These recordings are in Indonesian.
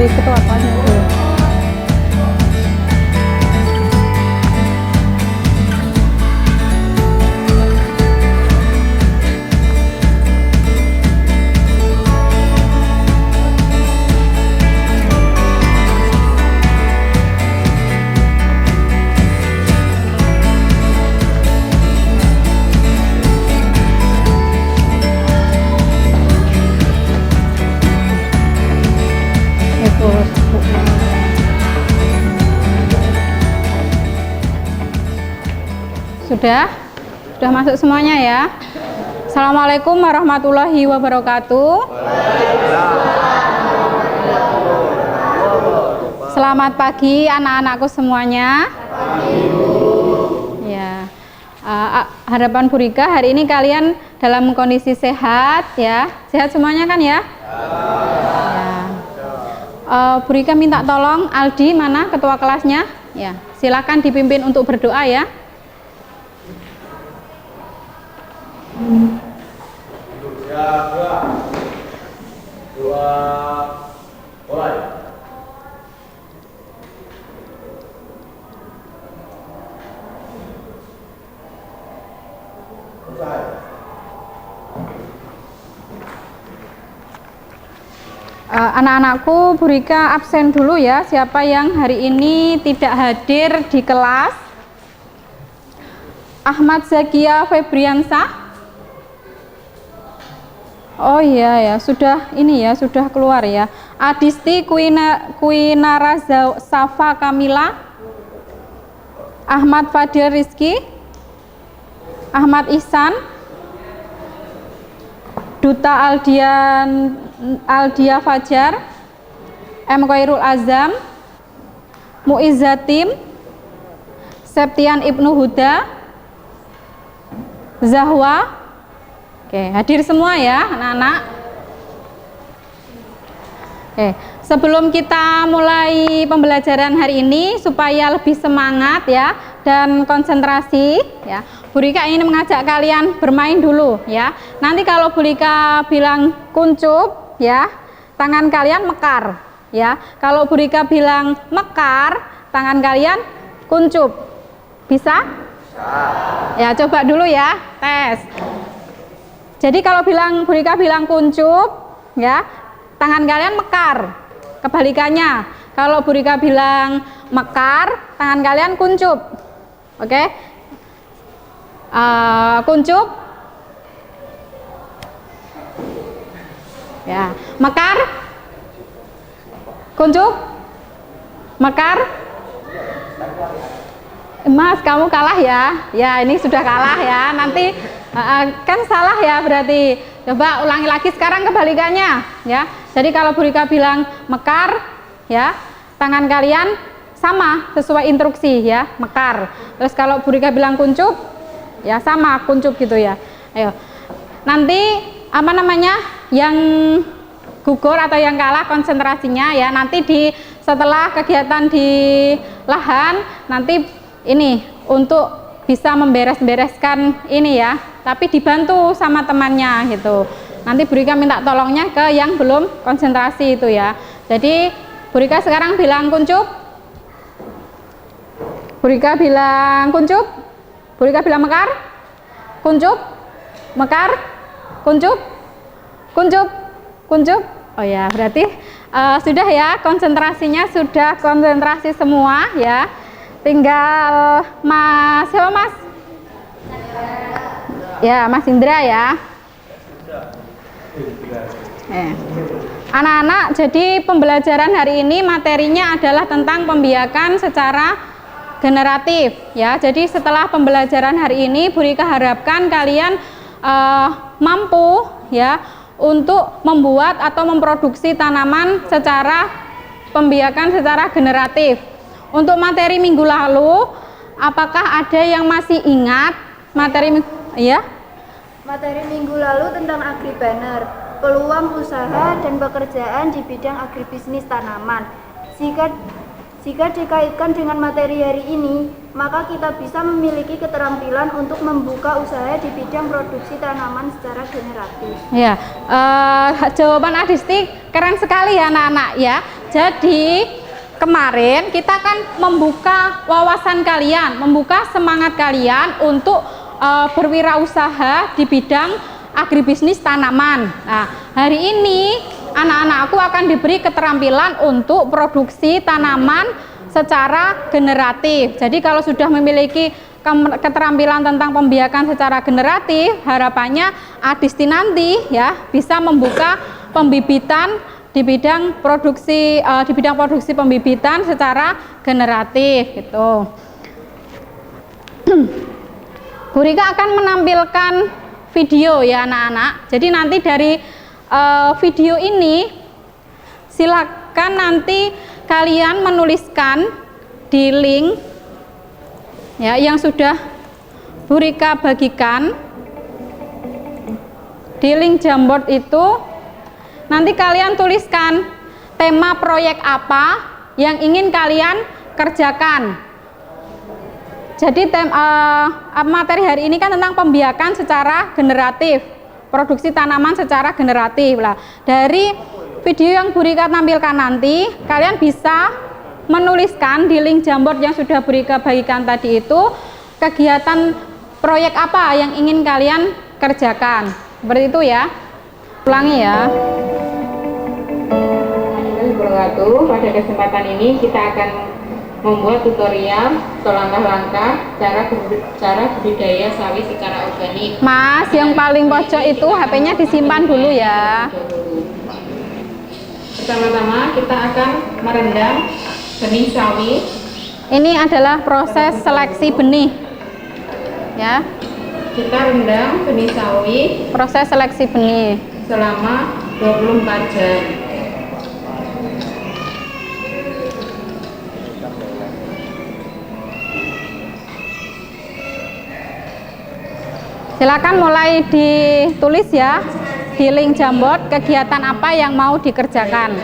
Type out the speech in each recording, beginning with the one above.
dari ketua kelasnya dulu. Sudah masuk semuanya ya. Assalamualaikum warahmatullahi wabarakatuh. Selamat pagi anak-anakku semuanya. Ya, harapan Bu Rika hari ini kalian dalam kondisi sehat ya. Sehat semuanya kan ya? Bu Rika minta tolong Aldi, mana ketua kelasnya? Ya, silakan dipimpin untuk berdoa ya. Dua, mulai. Anak-anakku, Bu Rika absen dulu ya. Siapa yang hari ini tidak hadir di kelas? Ahmad Zakia Febriansah. Oh iya ya, sudah ini ya, sudah keluar ya. Adisti Kuinara Safa Kamila. Ahmad Fadil Rizky. Ahmad Ihsan. Duta Aldia Fajar. M. Khairul Azam. Muizzatim. Septian Ibnu Huda. Zahwa. Oke, hadir semua ya anak-anak. Oke, sebelum kita mulai pembelajaran hari ini supaya lebih semangat ya dan konsentrasi ya, Bu Rika ingin mengajak kalian bermain dulu ya. Nanti kalau Bu Rika bilang kuncup ya, tangan kalian mekar ya. Kalau Bu Rika bilang mekar, tangan kalian kuncup. Bisa? Ya, coba dulu ya, tes. Jadi kalau Bu Rika bilang kuncup, ya, tangan kalian mekar. Kebalikannya, kalau Bu Rika bilang mekar, tangan kalian kuncup. Oke? Kuncup. Ya, mekar. Kuncup. Mekar. Mas, kamu kalah ya. Ya, ini sudah kalah ya. Nanti kan salah ya berarti. Coba ulangi lagi sekarang kebalikannya ya. Jadi kalau Bu Rika bilang mekar ya, tangan kalian sama sesuai instruksi ya, mekar. Terus kalau Bu Rika bilang kuncup ya sama kuncup gitu ya. Ayo. Nanti apa namanya? Yang gugur atau yang kalah konsentrasinya ya nanti setelah kegiatan di lahan nanti ini untuk bisa memberes-bereskan ini ya, tapi dibantu sama temannya gitu. Nanti Bu Rika minta tolongnya ke yang belum konsentrasi itu ya. Jadi Bu Rika sekarang bilang kuncup. Bu Rika bilang kuncup. Bu Rika bilang mekar. Kuncup. Mekar. Kuncup. Kuncup. Kuncup. Oh ya, berarti sudah ya, konsentrasinya sudah konsentrasi semua ya. Tinggal Mas, siapa Mas? Ya, Mas Indra ya. Anak-anak, jadi pembelajaran hari ini materinya adalah tentang pembiakan secara generatif ya. Jadi setelah pembelajaran hari ini Bu Rika harapkan kalian mampu ya untuk membuat atau memproduksi tanaman secara pembiakan secara generatif. Untuk materi minggu lalu, apakah ada yang masih ingat materi ya? Materi minggu lalu tentang agribunner, peluang usaha dan pekerjaan di bidang agribisnis tanaman. Jika dikaitkan dengan materi hari ini, maka kita bisa memiliki keterampilan untuk membuka usaha di bidang produksi tanaman secara generatif. Ya, jawaban Adisti keren sekali ya anak-anak ya. Jadi kemarin kita kan membuka wawasan kalian, membuka semangat kalian untuk berwirausaha di bidang agribisnis tanaman. Nah, hari ini anak-anakku akan diberi keterampilan untuk produksi tanaman secara generatif. Jadi kalau sudah memiliki keterampilan tentang pembiakan secara generatif, harapannya Adisti nanti ya bisa membuka pembibitan di bidang produksi pembibitan secara generatif gitu. Bu Rika akan menampilkan video ya anak-anak. Jadi nanti dari video ini silakan nanti kalian menuliskan di link ya yang sudah Bu Rika bagikan di link Jamboard itu. Nanti kalian tuliskan tema proyek apa yang ingin kalian kerjakan. Jadi materi hari ini kan tentang pembiakan secara generatif, produksi tanaman secara generatif lah. Dari video yang Bu Rika tampilkan nanti, kalian bisa menuliskan di link Jamboard yang sudah Bu Rika bagikan tadi itu kegiatan proyek apa yang ingin kalian kerjakan. Seperti itu ya. Ulangi ya. Pada kesempatan ini kita akan membuat tutorial atau langkah-langkah cara budidaya sawi secara organik. Mas, yang paling pojok itu HP-nya disimpan dulu ya. Pertama-tama kita akan merendam benih sawi. Ini adalah proses seleksi benih. Ya. Kita rendam benih sawi. Proses seleksi benih selama 24 jam. Silakan mulai ditulis ya di link Jamboard kegiatan apa yang mau dikerjakan.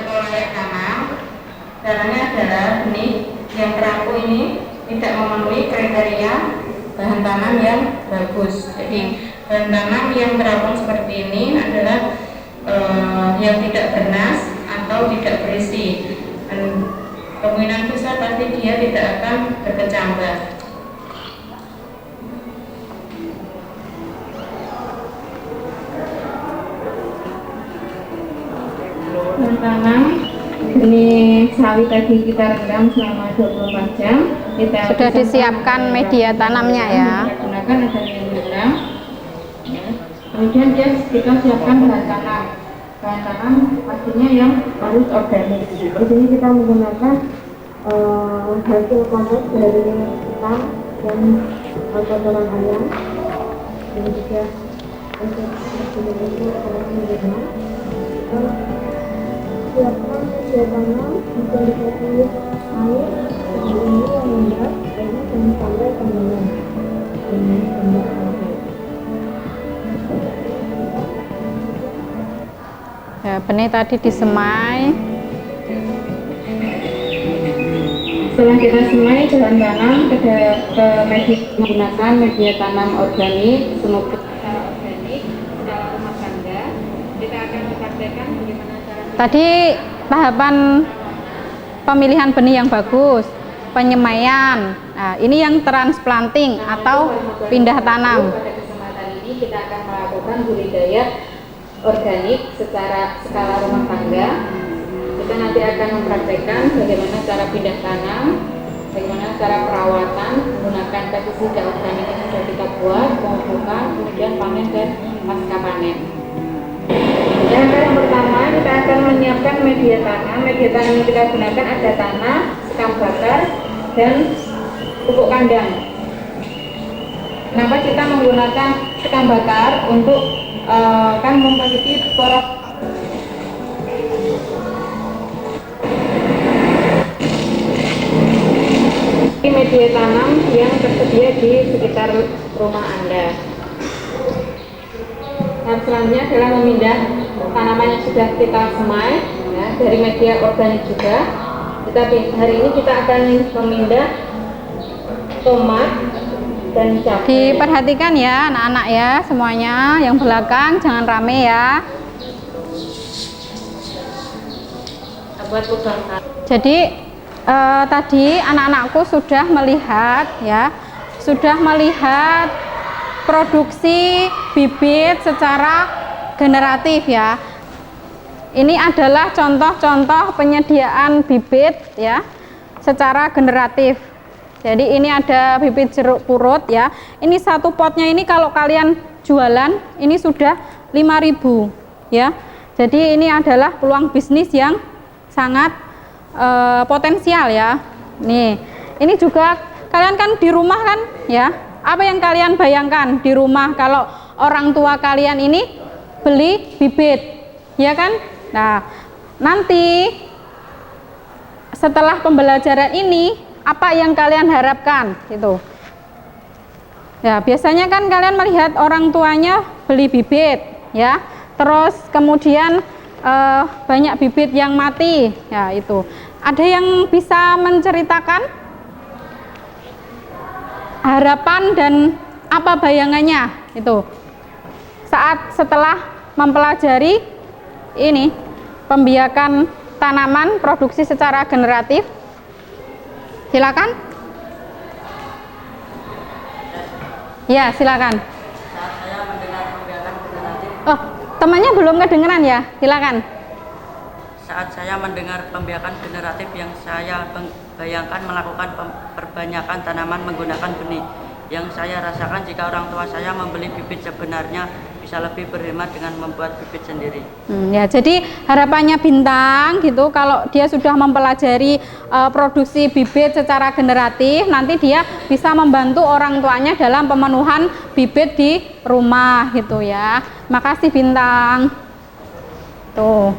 Caranya adalah benih yang terapu ini tidak memenuhi kriteria bahan tanam yang bagus. Jadi bahan tanam yang terapung seperti ini adalah yang tidak bernas atau tidak berisi. Dan kemungkinan besar pasti dia tidak akan berkecambah. Tanam benih sawi tadi kita rendam selama 24 jam. Sudah disiapkan media tanamnya ya. Kita gunakan ada miligram. Kemudian kita siapkan bahan tanam. Bahan tanam pastinya yang harus organik. Di sini kita menggunakan hasil kompos dari ikan dan kotoran ayam. Ini juga siapkan media tanam untuk dikasih air ini yang rendah ini dan sampai tenggelam ini ya, benih tadi disemai. Setelah kita semai bahan tanam ke media, menggunakan media tanam organik semoga organik secara rumah tangga. Kita akan mempraktekkan bagaimana tadi tahapan pemilihan benih yang bagus, penyemaian. Nah, ini yang transplanting atau pindah tanam. Pada kesempatan ini kita akan melakukan budidaya organik secara skala rumah tangga. Kita nanti akan mempraktekkan bagaimana cara pindah tanam, bagaimana cara perawatan menggunakan pestisida organik yang sudah kita buat, pemupukan, kemudian panen dan pasca panen. Yang pertama kita akan menyiapkan media tanam. Media tanam yang kita gunakan ada tanah, sekam bakar, dan pupuk kandang. Kenapa kita menggunakan sekam bakar? Untuk kan memiliki porok. Ini media tanam yang tersedia di sekitar rumah Anda. Tahap selanjutnya adalah memindah tanaman yang sudah kita semai ya, dari media organik juga. Hari ini kita akan memindah tomat dan cabai. Diperhatikan ya anak-anak ya semuanya, yang belakang jangan rame ya. Jadi tadi anak-anakku sudah melihat ya, sudah melihat produksi bibit secara generatif ya. Ini adalah contoh-contoh penyediaan bibit ya secara generatif. Jadi ini ada bibit jeruk purut ya. Ini satu potnya ini kalau kalian jualan ini sudah 5.000 ya. Jadi ini adalah peluang bisnis yang sangat potensial ya. Nih, ini juga kalian kan di rumah kan ya. Apa yang kalian bayangkan di rumah kalau orang tua kalian ini beli bibit, ya kan? Nah, nanti setelah pembelajaran ini apa yang kalian harapkan gitu. Ya, biasanya kan kalian melihat orang tuanya beli bibit ya. Terus kemudian banyak bibit yang mati ya itu. Ada yang bisa menceritakan harapan dan apa bayangannya itu saat setelah mempelajari ini pembiakan tanaman produksi secara generatif? Silakan. Ya, silakan. Saat saya mendengar pembiakan generatif. Oh, temannya belum kedengeran ya? Silakan. Saat saya mendengar pembiakan generatif yang saya bayangkan melakukan perbanyakan tanaman menggunakan benih. Yang saya rasakan jika orang tua saya membeli bibit sebenarnya bisa lebih berhemat dengan membuat bibit sendiri. Ya, jadi harapannya Bintang gitu kalau dia sudah mempelajari produksi bibit secara generatif, nanti dia bisa membantu orang tuanya dalam pemenuhan bibit di rumah gitu ya. Makasih Bintang. Tuh.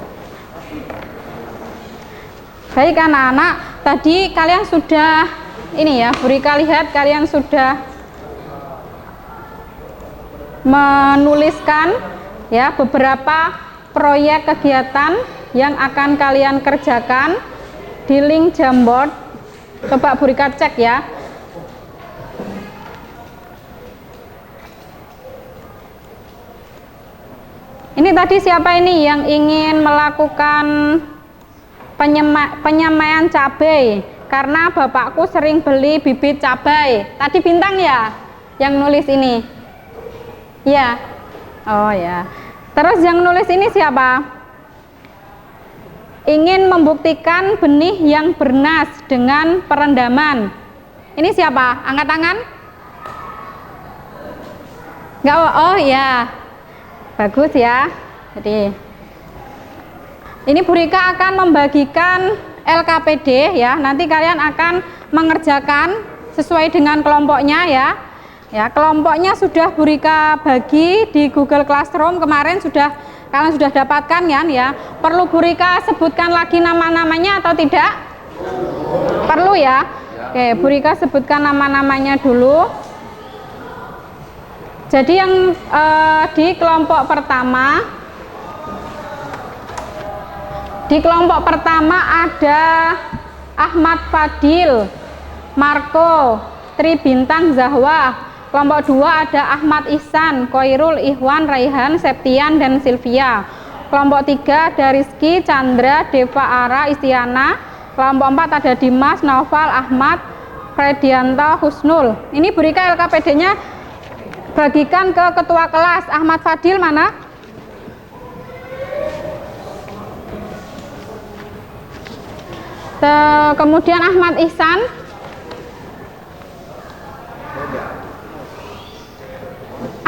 Baik anak-anak, tadi kalian sudah ini ya, Bu Rika lihat kalian sudah menuliskan ya beberapa proyek kegiatan yang akan kalian kerjakan di link Jamboard. Coba Bu Rika cek ya. Ini tadi siapa ini yang ingin melakukan penyemaian cabai? Karena bapakku sering beli bibit cabai. Tadi Bintang ya yang nulis ini. Ya. Oh ya. Terus yang nulis ini siapa? Ingin membuktikan benih yang bernas dengan perendaman. Ini siapa? Angkat tangan. Enggak, oh ya. Bagus ya. Jadi ini Bu Rika akan membagikan LKPD ya. Nanti kalian akan mengerjakan sesuai dengan kelompoknya ya. Ya, kelompoknya sudah Bu Rika bagi di Google Classroom kemarin kalian sudah dapatkan kan ya. Perlu Bu Rika sebutkan lagi nama-namanya atau tidak? Perlu ya. Oke, Bu Rika sebutkan nama-namanya dulu. Jadi yang di kelompok pertama ada Ahmad Fadil, Marco, Tri Bintang Zahwa. Kelompok 2 ada Ahmad Ihsan, Koirul, Ikhwan, Raihan, Septian, dan Sylvia. Kelompok 3 ada Rizky, Chandra, Deva, Ara, Istiana. Kelompok 4 ada Dimas, Naufal, Ahmad, Fredianto, Husnul. Ini Bu Rika LKPD-nya bagikan ke ketua kelas. Ahmad Fadil mana? Kemudian Ahmad Ihsan.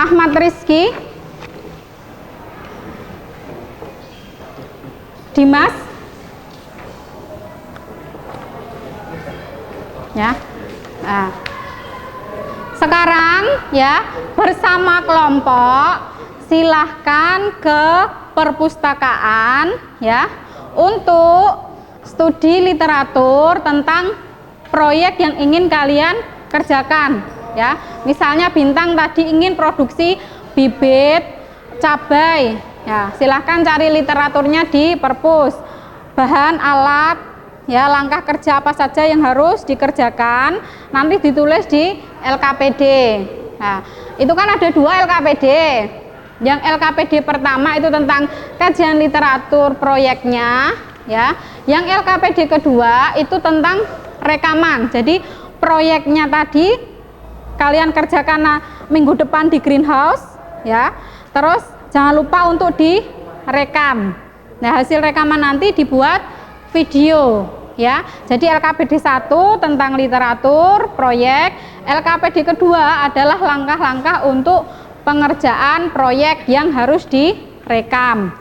Ahmad Rizky, Dimas, ya. Nah, sekarang ya bersama kelompok silahkan ke perpustakaan ya untuk studi literatur tentang proyek yang ingin kalian kerjakan. Ya, misalnya Bintang tadi ingin produksi bibit cabai, ya silahkan cari literaturnya di perpus, bahan alat, ya langkah kerja apa saja yang harus dikerjakan, nanti ditulis di LKPD. Nah, itu kan ada 2 LKPD. Yang LKPD pertama itu tentang kajian literatur proyeknya, ya. Yang LKPD kedua itu tentang rekaman. Jadi proyeknya tadi kalian kerjakan minggu depan di greenhouse, ya. Terus jangan lupa untuk direkam. Nah, hasil rekaman nanti dibuat video, ya. Jadi LKPD 1 tentang literatur, proyek. LKPD kedua adalah langkah-langkah untuk pengerjaan proyek yang harus direkam.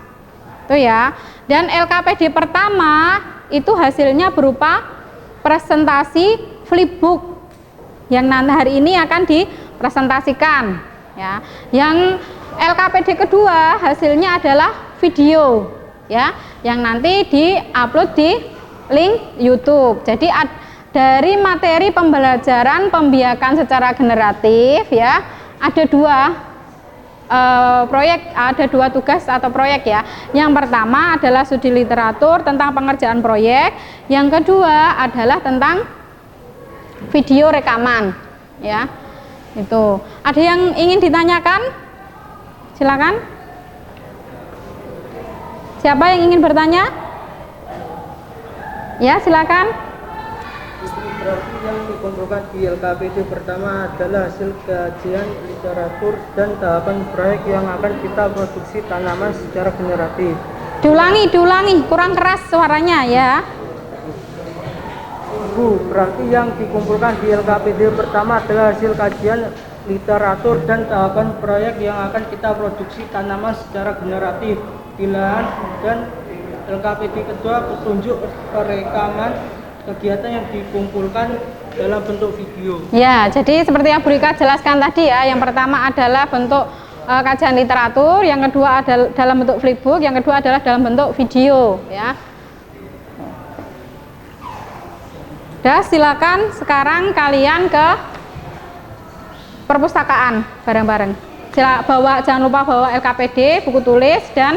Itu ya. Dan LKPD pertama itu hasilnya berupa presentasi flipbook yang nanti hari ini akan dipresentasikan, ya. Yang LKPD kedua hasilnya adalah video, ya, yang nanti diupload di link YouTube. Jadi dari materi pembelajaran pembiakan secara generatif, ya, ada dua tugas atau proyek, ya. Yang pertama adalah studi literatur tentang pengerjaan proyek, yang kedua adalah tentang video rekaman, ya. Itu. Ada yang ingin ditanyakan? Silakan. Siapa yang ingin bertanya? Ya, silakan. Berarti yang dikumpulkan di LKPD pertama adalah hasil kajian literatur dan tahapan proyek yang akan kita produksi tanaman secara generatif. Diulangi, kurang keras suaranya, ya. Bu, berarti yang dikumpulkan di LKPD pertama adalah hasil kajian literatur dan tahapan proyek yang akan kita produksi tanaman secara generatif di lahan, dan LKPD kedua petunjuk rekaman kegiatan yang dikumpulkan dalam bentuk video. Ya, jadi seperti yang Bu Rika jelaskan tadi, ya. Yang pertama adalah bentuk kajian literatur, yang kedua adalah dalam bentuk flipbook, yang kedua adalah dalam bentuk video, ya. Dah, silakan sekarang kalian ke perpustakaan bareng-bareng. Jangan lupa bawa LKPD, buku tulis dan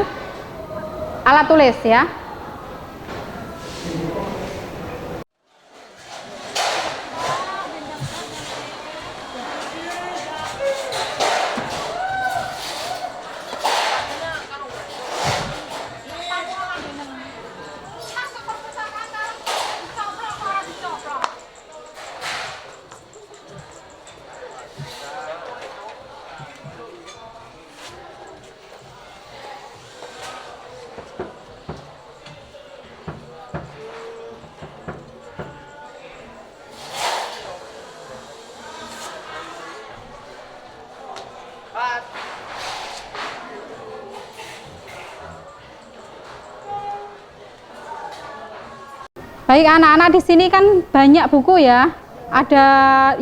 alat tulis, ya. Baik, anak-anak, di sini kan banyak buku, ya. Ada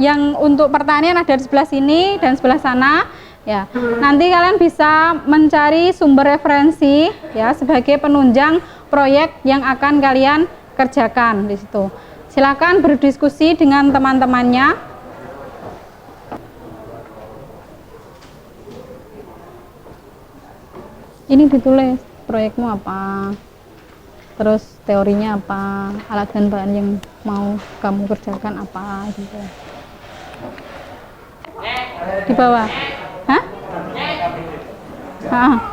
yang untuk pertanian ada di sebelah sini dan sebelah sana, ya. Nanti kalian bisa mencari sumber referensi, ya, sebagai penunjang proyek yang akan kalian kerjakan di situ. Silakan berdiskusi dengan teman-temannya. Ini ditulis proyekmu apa, terus teorinya apa, alat dan bahan yang mau kamu kerjakan apa, gitu. Di bawah. Hah?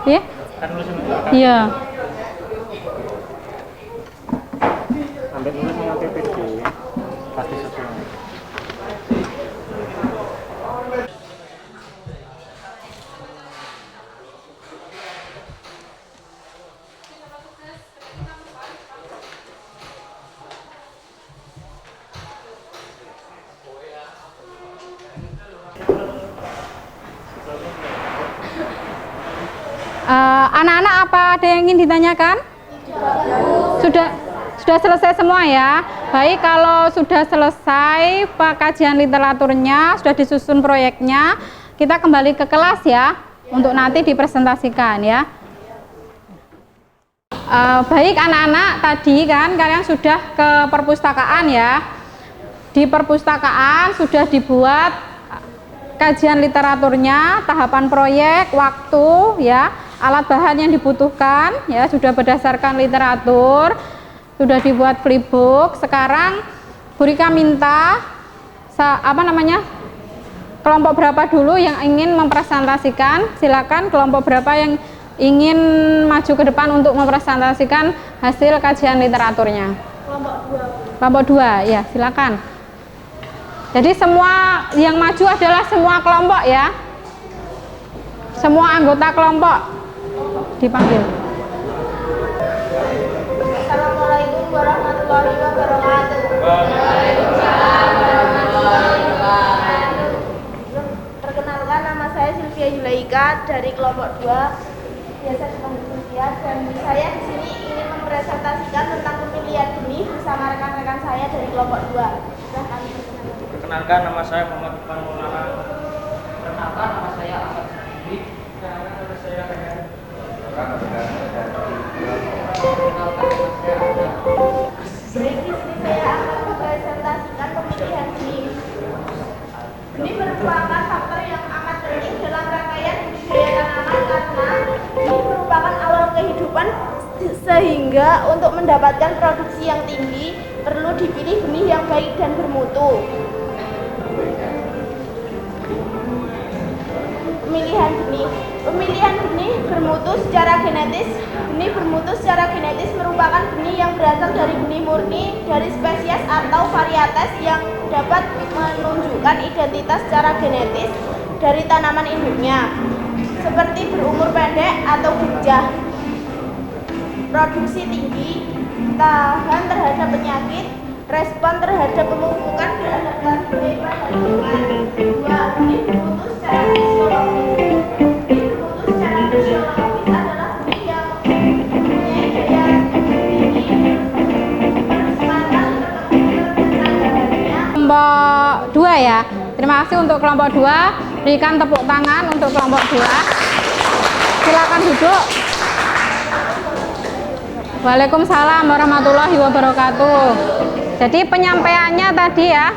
Iya? Iya. Sampai nulis dengan PPT pasti sesuai. Anak-anak, apa ada yang ingin ditanyakan? Sudah selesai semua, ya. Baik, kalau sudah selesai kajian literaturnya, sudah disusun proyeknya, kita kembali ke kelas, ya, untuk nanti dipresentasikan, ya. Baik anak-anak, tadi kan kalian sudah ke perpustakaan, ya. Di perpustakaan sudah dibuat kajian literaturnya, tahapan proyek, waktu, ya, alat bahan yang dibutuhkan, ya, sudah berdasarkan literatur, sudah dibuat flipbook. Sekarang Bu Rika minta kelompok berapa dulu yang ingin mempresentasikan. Silakan kelompok berapa yang ingin maju ke depan untuk mempresentasikan hasil kajian literaturnya? Kelompok 2, ya silakan. Jadi semua yang maju adalah semua kelompok ya. Semua anggota kelompok dipanggil. Assalamualaikum warahmatullahi wabarakatuh. Perkenalkan, nama saya Sylvia Yulaika dari kelompok 2, biasa dipanggil Sylvia, dan saya di sini ingin mempresentasikan tentang pemilihan benih bersama rekan-rekan saya dari kelompok 2. Silahkan. Perkenalkan, nama saya Muhammad Ivan Maulana. Perkenalkan, nama saya Ahmad Sandi. Perkenalkan, nama saya Rehan. Baik, di sini saya akan mempresentasikan pemilihan benih. Benih merupakan faktor yang amat penting dalam rangkaian budidaya tanaman karena ini merupakan awal kehidupan, sehingga untuk mendapatkan produksi yang tinggi perlu dipilih benih yang baik dan bermutu. Pemilihan benih bermutu secara genetis. Benih bermutu secara genetis merupakan benih yang berasal dari benih murni dari spesies atau varietas yang dapat menunjukkan identitas secara genetis dari tanaman induknya, seperti berumur pendek atau gajah, produksi tinggi, tahan terhadap penyakit, respon terhadap pemupukan, beradaptasi bebas pada lingkungan. 2. Benih bermutu secara fisiologis. Benih bermutu secara fisiologis adalah benih yang mempunyai daya tinggi, bersemangat, terkendalinya. Kelompok 2 ya. Terima kasih untuk kelompok 2. Berikan tepuk tangan untuk kelompok 2. Silakan duduk. Waalaikumsalam warahmatullahi wabarakatuh. Jadi penyampaiannya tadi ya,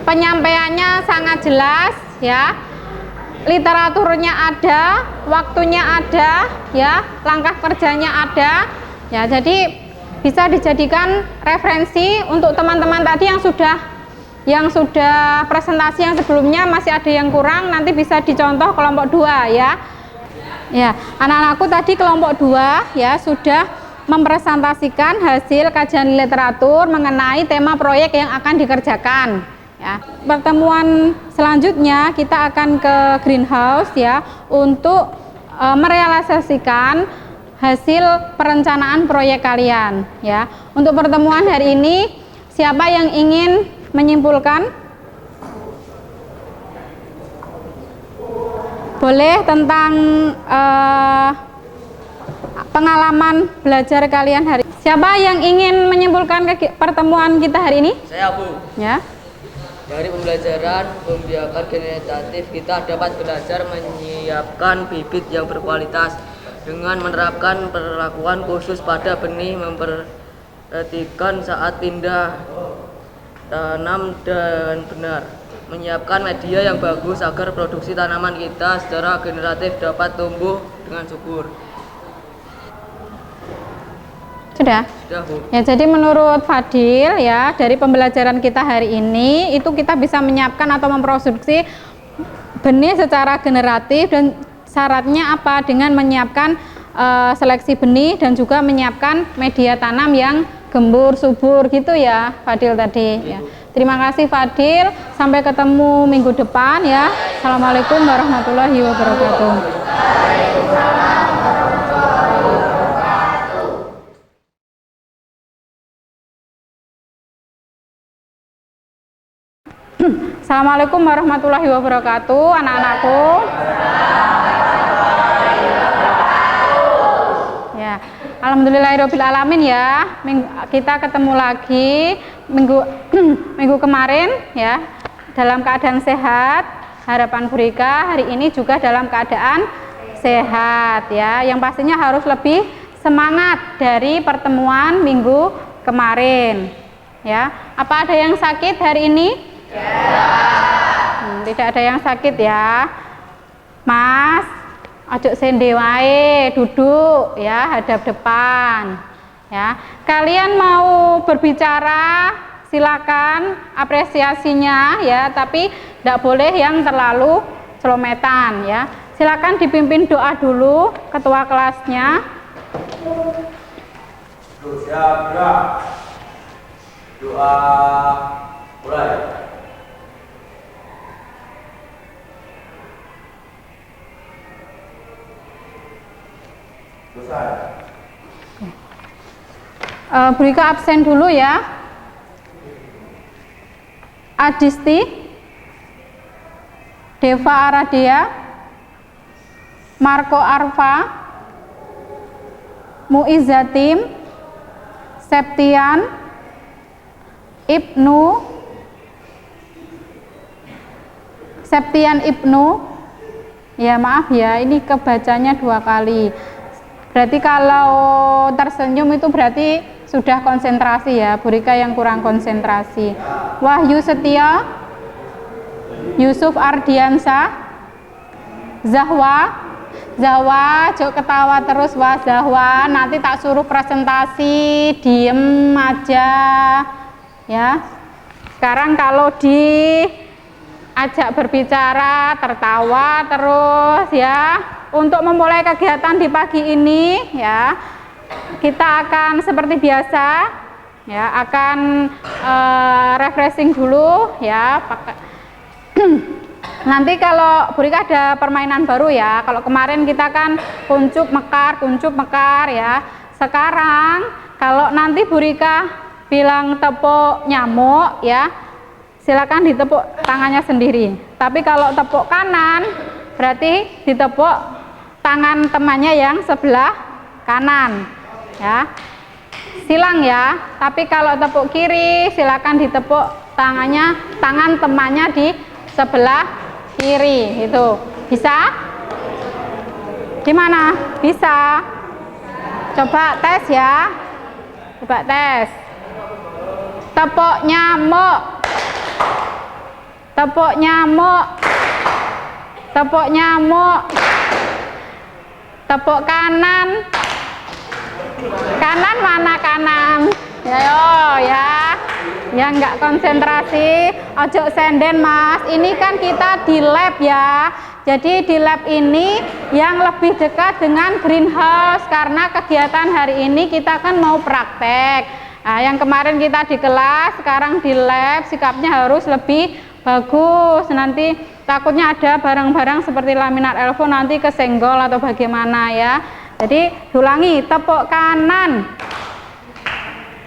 penyampaiannya sangat jelas ya, literaturnya ada, waktunya ada ya, langkah kerjanya ada ya, jadi bisa dijadikan referensi untuk teman-teman tadi yang sudah presentasi yang sebelumnya. Masih ada yang kurang, nanti bisa dicontoh kelompok 2 ya. Ya, anak-anakku tadi kelompok 2 ya sudah mempresentasikan hasil kajian literatur mengenai tema proyek yang akan dikerjakan ya. Pertemuan selanjutnya kita akan ke greenhouse ya untuk merealisasikan hasil perencanaan proyek kalian ya. Untuk pertemuan hari ini siapa yang ingin menyimpulkan? Boleh tentang pengalaman belajar kalian hari ini. Siapa yang ingin menyimpulkan pertemuan kita hari ini? Saya Bu. Ya. Dari pembelajaran pembiakan generatif kita dapat belajar menyiapkan bibit yang berkualitas dengan menerapkan perlakuan khusus pada benih, memperhatikan saat pindah tanam dan benar, menyiapkan media yang bagus agar produksi tanaman kita secara generatif dapat tumbuh dengan subur. Sudah? Sudah, Bu. Ya, jadi menurut Fadil ya, dari pembelajaran kita hari ini itu kita bisa menyiapkan atau memproduksi benih secara generatif, dan syaratnya apa? Dengan menyiapkan seleksi benih dan juga menyiapkan media tanam yang gembur, subur gitu ya, Fadil tadi ya. Terima kasih Fadil, sampai ketemu minggu depan ya. Assalamualaikum warahmatullahi wabarakatuh. Assalamualaikum warahmatullahi wabarakatuh, anak-anakku. Ya, alhamdulillahirobbilalamin ya. Kita ketemu lagi minggu kemarin ya, dalam keadaan sehat. Harapan Burika hari ini juga dalam keadaan sehat ya. Yang pastinya harus lebih semangat dari pertemuan minggu kemarin. Ya, apa ada yang sakit hari ini? Tidak ada yang sakit ya, Mas. Ojo sende wae, duduk ya, hadap depan ya. Kalian mau berbicara silakan, apresiasinya ya, tapi tidak boleh yang terlalu celometan ya. Silakan dipimpin doa dulu ketua kelasnya. Siap, gerak. Doa mulai. Selesai. Burika absen dulu ya. Adisti, Deva Aradia, Marco Arfa, Muizzatim, Septian, Septian Ibnu, ya maaf ya, ini kebacanya 2 kali. Berarti kalau tersenyum itu berarti sudah konsentrasi ya, Burika yang kurang konsentrasi. Wahyu Setia, Yusuf Ardiansa, Zahwa, jok ketawa terus wah Zahwa, nanti tak suruh presentasi, diem aja ya. Sekarang kalau diajak berbicara tertawa terus ya. Untuk memulai kegiatan di pagi ini ya, kita akan seperti biasa ya, akan refreshing dulu ya. Nanti kalau Burika ada permainan baru ya. Kalau kemarin kita kan kuncup mekar ya. Sekarang kalau nanti Burika bilang tepuk nyamuk ya, silakan ditepuk tangannya sendiri. Tapi kalau tepuk kanan berarti ditepuk tangan temannya yang sebelah kanan ya. Silang ya. Tapi kalau tepuk kiri silakan ditepuk tangan temannya di sebelah kiri. Itu bisa? Gimana? Bisa? Coba tes ya. Coba tes. Tepuk nyamuk. Tepuk nyamuk. Tepuk nyamuk. Tepuk kanan. Kanan mana kanan? Ya nggak konsentrasi, ojo senden mas. Ini kan kita di lab ya. Jadi di lab ini yang lebih dekat dengan greenhouse, karena kegiatan hari ini kita kan mau praktek. Nah, yang kemarin kita di kelas, sekarang di lab, sikapnya harus lebih bagus. Nanti takutnya ada barang-barang seperti laminar elfo nanti kesenggol atau bagaimana ya. Jadi ulangi, tepuk kanan.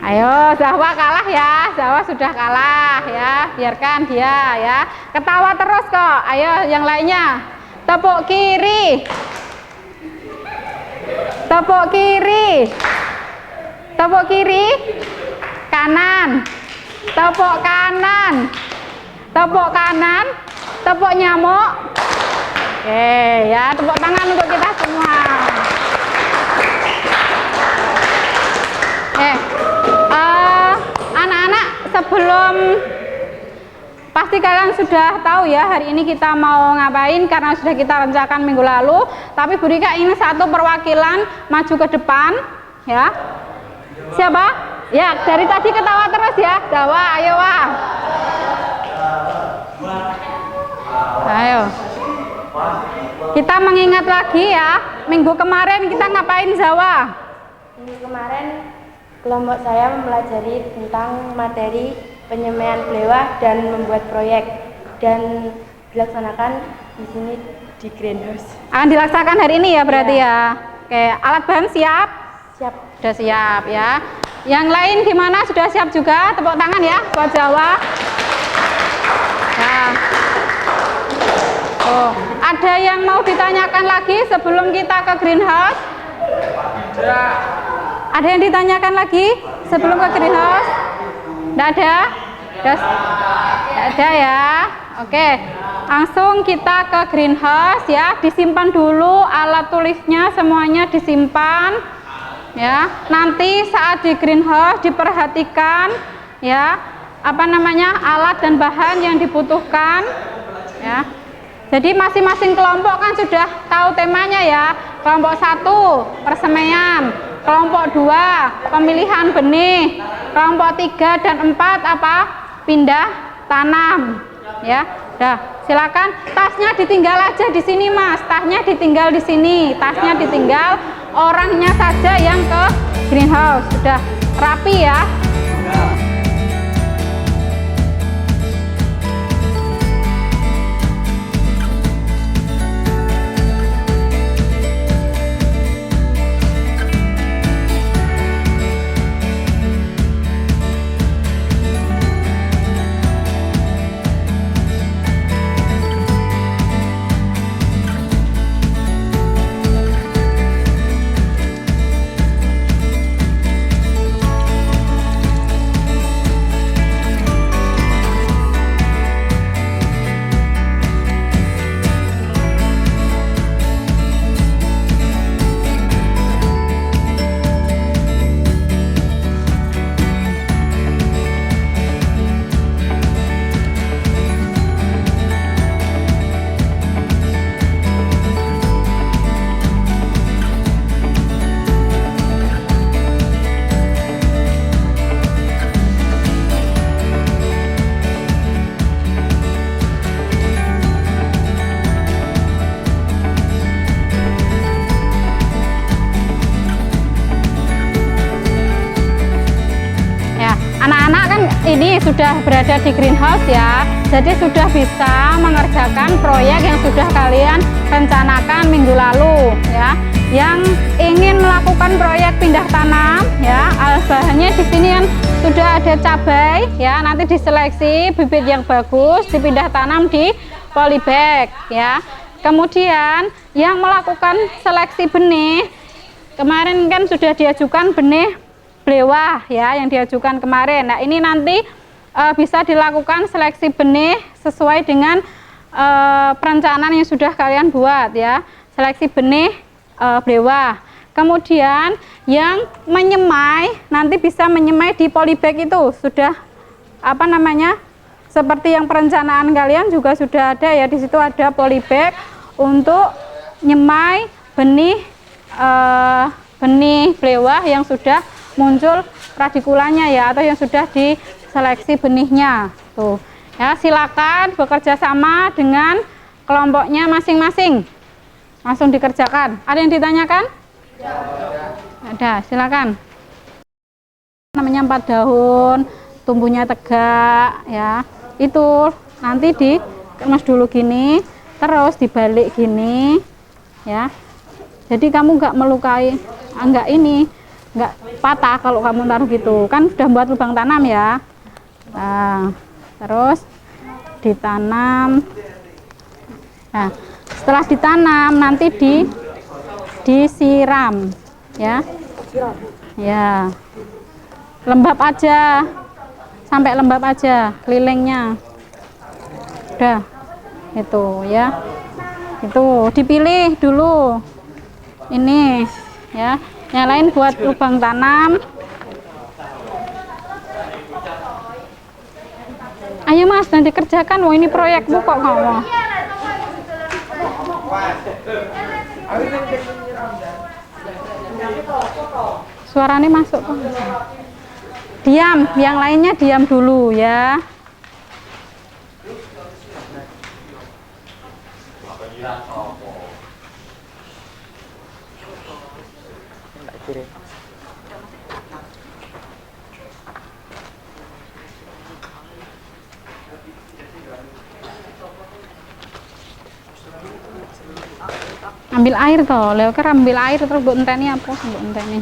Ayo, Zahwa kalah ya. Zahwa sudah kalah ya. Biarkan dia ya. Ketawa terus kok. Ayo yang lainnya. Tepuk kiri. Tepuk kiri. Tepuk kiri. Kanan. Tepuk kanan. Tepuk kanan. Tepuk nyamuk. Oke ya, tepuk tangan untuk kita semua. Anak-anak, sebelum pasti kalian sudah tahu ya hari ini kita mau ngapain karena sudah kita rencanakan minggu lalu. Tapi Burika ingin satu perwakilan maju ke depan ya. Siapa? Ya, dari tadi ketawa terus ya. Jawa, ayo wah. Ayo. Kita mengingat lagi ya, minggu kemarin kita ngapain Jawa? Minggu kemarin kelompok saya mempelajari tentang materi penyemaian belewah dan membuat proyek, dan dilaksanakan di sini di greenhouse. Akan dilaksanakan hari ini ya berarti ya. Oke, alat bahan siap? Siap. Sudah siap ya. Yang lain gimana? Sudah siap juga? Tepuk tangan ya buat Jawa. Nah. Oh, ada yang mau ditanyakan lagi sebelum kita ke greenhouse? Ada yang ditanyakan lagi sebelum ke greenhouse? Tidak ada? Tidak ada ya. Oke, langsung kita ke greenhouse ya. Disimpan dulu alat tulisnya, semuanya disimpan ya. Nanti saat di greenhouse diperhatikan ya, apa namanya, alat dan bahan yang dibutuhkan ya. Jadi masing-masing kelompok kan sudah tahu temanya ya. Kelompok 1 persemaian, kelompok 2 pemilihan benih, kelompok 3 dan 4 apa? Pindah tanam ya. Dah, silakan. Tasnya ditinggal aja di sini, Mas. Tasnya ditinggal di sini. Tasnya ditinggal. Orangnya saja yang ke greenhouse. Sudah rapi ya. Anak-anak kan ini sudah berada di greenhouse ya, jadi sudah bisa mengerjakan proyek yang sudah kalian rencanakan minggu lalu ya. Yang ingin melakukan proyek pindah tanam ya, bahannya di sini kan sudah ada cabai ya, nanti diseleksi bibit yang bagus dipindah tanam di polybag ya. Kemudian yang melakukan seleksi benih, kemarin kan sudah diajukan benih blewah ya, yang diajukan kemarin. Nah ini nanti bisa dilakukan seleksi benih sesuai dengan perencanaan yang sudah kalian buat ya, seleksi benih blewah. Kemudian yang menyemai nanti bisa menyemai di polybag, itu sudah apa namanya, seperti yang perencanaan kalian juga sudah ada ya, di situ ada polybag untuk nyemai benih benih blewah yang sudah muncul radikulanya ya, atau yang sudah diseleksi benihnya tuh ya. Silakan bekerja sama dengan kelompoknya masing-masing, langsung dikerjakan. Ada yang ditanyakan? Ada, silakan. Namanya 4 daun, tumbuhnya tegak ya, itu nanti dikemas dulu gini, terus dibalik gini ya, jadi kamu nggak melukai, nggak patah kalau kamu taruh gitu, kan sudah buat lubang tanam ya. Nah, terus ditanam. Nah, setelah ditanam nanti disiram ya. Ya, lembab aja, sampai lembab aja kelilingnya. Udah, itu ya. Itu dipilih dulu ini ya. Yang lain buat lubang tanam. Ayo Mas, nanti kerjakan. Wah, ini proyekmu kok kamu. Suaranya masuk kok. Diam, yang lainnya diam dulu ya. Ambil air toh, lewat ambil air terus buat enteni apa? Buat enteni.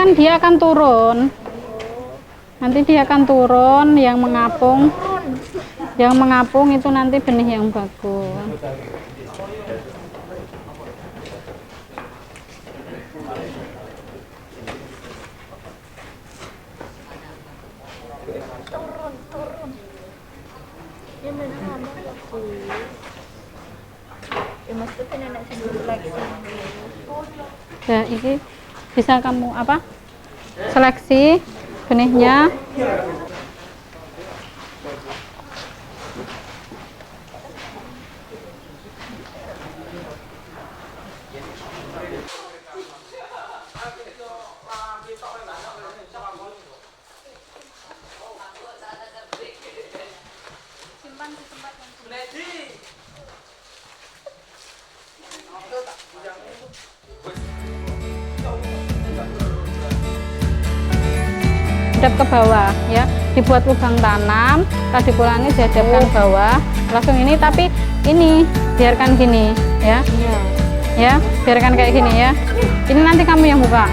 kan dia akan turun. Nanti dia akan turun, yang mengapung. Yang mengapung itu nanti benih yang bagus. Ya, ini bisa kamu apa? Seleksi benihnya. Hadap ke bawah ya, dibuat lubang tanam, tadi pulangnya dihadapkan bawah, langsung ini, tapi ini biarkan gini ya, ya biarkan kayak gini ya. Ini nanti kamu yang buka.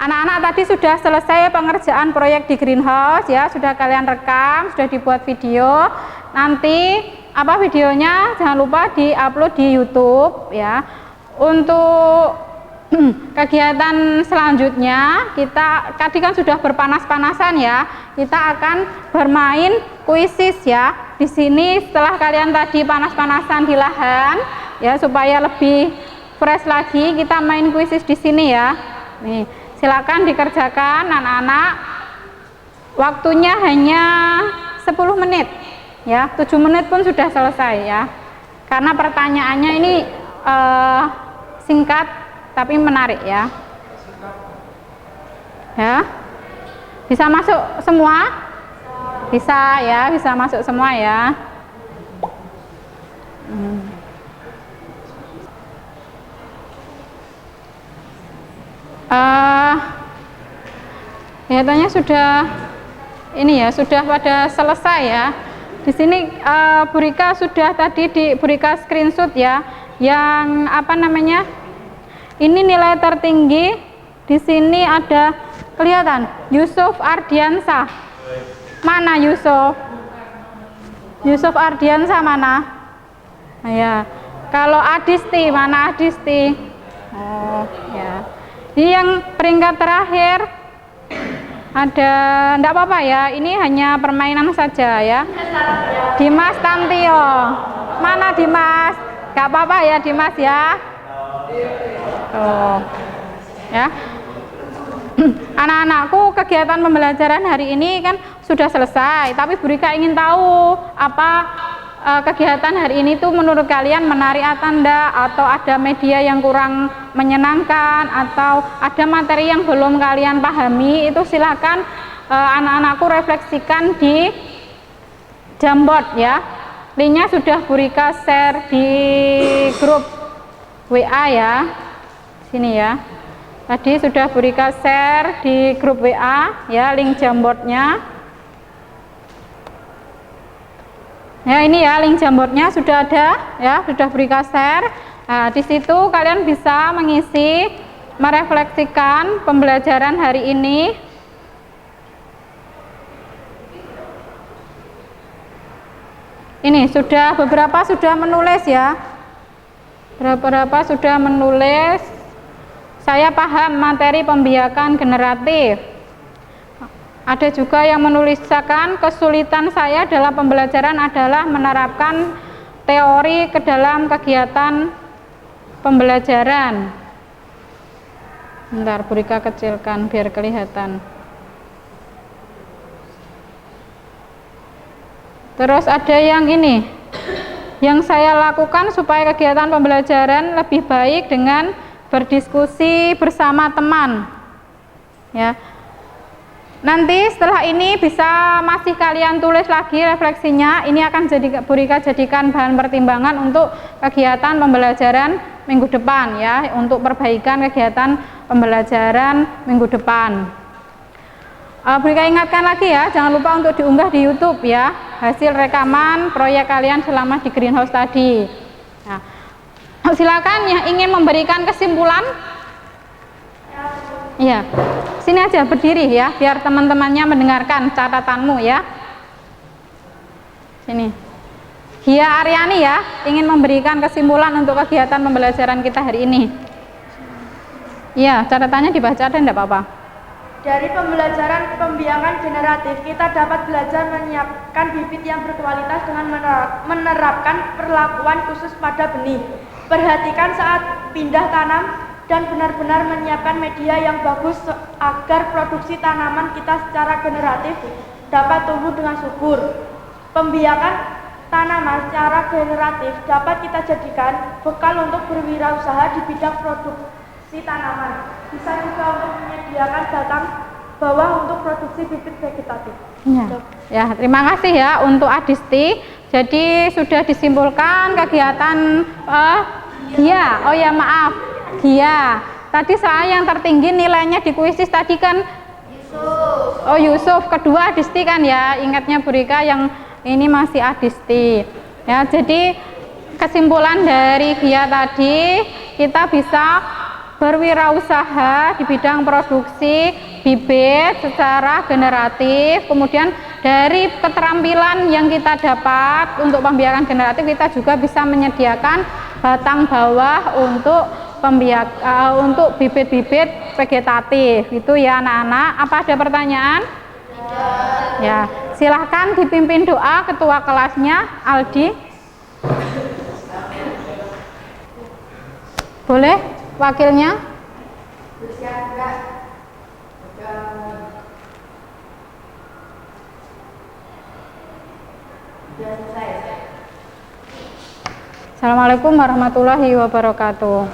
Anak-anak tadi sudah selesai pengerjaan proyek di greenhouse ya, sudah kalian rekam, sudah dibuat video. Nanti videonya jangan lupa di-upload di YouTube ya. Untuk kegiatan selanjutnya kita tadi kan sudah berpanas-panasan ya. Kita akan bermain kuisis ya. Di sini setelah kalian tadi panas-panasan di lahan ya, supaya lebih fresh lagi, kita main kuisis di sini ya. Nih, silakan dikerjakan anak-anak. Waktunya hanya 10 menit ya, 7 menit pun sudah selesai ya. Karena pertanyaannya ini singkat tapi menarik ya. Ya. Bisa masuk semua? Bisa ya, bisa masuk semua ya. Kelihatannya sudah ini ya, sudah pada selesai ya. Di sini Bu Rika sudah tadi Bu Rika screenshot ya, yang Ini nilai tertinggi di sini ada kelihatan Yusuf Ardiansah. Mana Yusuf? Yusuf Ardiansah mana? Nah, ya. Kalau Adisti, mana Adisti? Oh, ya. Ini yang peringkat terakhir ada, enggak apa-apa ya, ini hanya permainan saja ya. Dimas Tantio. Mana Dimas? Enggak apa-apa ya Dimas ya. Oh. Ya. Anak-anakku, kegiatan pembelajaran hari ini kan sudah selesai, tapi Bu Rika ingin tahu apa kegiatan hari ini tuh menurut kalian menarik atau enggak, atau ada media yang kurang menyenangkan, atau ada materi yang belum kalian pahami. Itu silakan anak-anakku refleksikan di Jamboard ya. Linknya sudah Bu Rika share di grup WA ya, sini ya. Tadi sudah Bu Rika share di grup WA ya, link Jamboardnya. Ya, ini ya link Jamboardnya sudah ada ya, sudah Bu Rika share. Nah, di situ kalian bisa mengisi, merefleksikan pembelajaran hari ini. Ini sudah beberapa sudah menulis ya. Beberapa sudah menulis. Saya paham materi pembiakan generatif. Ada juga yang menuliskan kesulitan saya dalam pembelajaran adalah menerapkan teori ke dalam kegiatan pembelajaran. Bentar, Bu Rika kecilkan biar kelihatan. Terus ada yang ini, yang saya lakukan supaya kegiatan pembelajaran lebih baik dengan berdiskusi bersama teman ya. Nanti setelah ini bisa masih kalian tulis lagi refleksinya. Ini akan Bu Rika jadikan bahan pertimbangan untuk kegiatan pembelajaran minggu depan ya, untuk perbaikan kegiatan pembelajaran minggu depan. Bu Rika ingatkan lagi ya, jangan lupa untuk diunggah di YouTube ya, hasil rekaman proyek kalian selama di greenhouse tadi. Nah, silakan yang ingin memberikan kesimpulan. Iya, sini aja berdiri ya, biar teman-temannya mendengarkan catatanmu ya. Sini. Gia Aryani ya, ingin memberikan kesimpulan untuk kegiatan pembelajaran kita hari ini. Iya, catatannya dibaca ada enggak apa-apa. Dari pembelajaran pembiakan generatif, kita dapat belajar menyiapkan bibit yang berkualitas dengan menerapkan perlakuan khusus pada benih. Perhatikan saat pindah tanam dan benar-benar menyiapkan media yang bagus agar produksi tanaman kita secara generatif dapat tumbuh dengan subur. Pembiakan tanaman secara generatif dapat kita jadikan bekal untuk berwirausaha di bidang produksi tanaman. Bisa juga untuk menyediakan batang bawah untuk produksi bibit vegetatif. Ya, terima kasih ya untuk Adisti. Jadi sudah disimpulkan kegiatan Gia. Oh ya maaf, Gia. Tadi saya yang tertinggi nilainya di kuisis tadi kan Yusuf. Oh Yusuf, kedua Adisti kan ya. Ingatnya Bu Rika yang ini masih Adisti. Ya, jadi kesimpulan dari Gia tadi, kita bisa berwirausaha di bidang produksi bibit secara generatif. Kemudian dari keterampilan yang kita dapat untuk pembiakan generatif, kita juga bisa menyediakan batang bawah untuk untuk bibit-bibit vegetatif. Itu ya anak-anak. Apa ada pertanyaan? Ya, silahkan dipimpin doa ketua kelasnya Aldi. Boleh wakilnya? Assalamualaikum warahmatullahi wabarakatuh.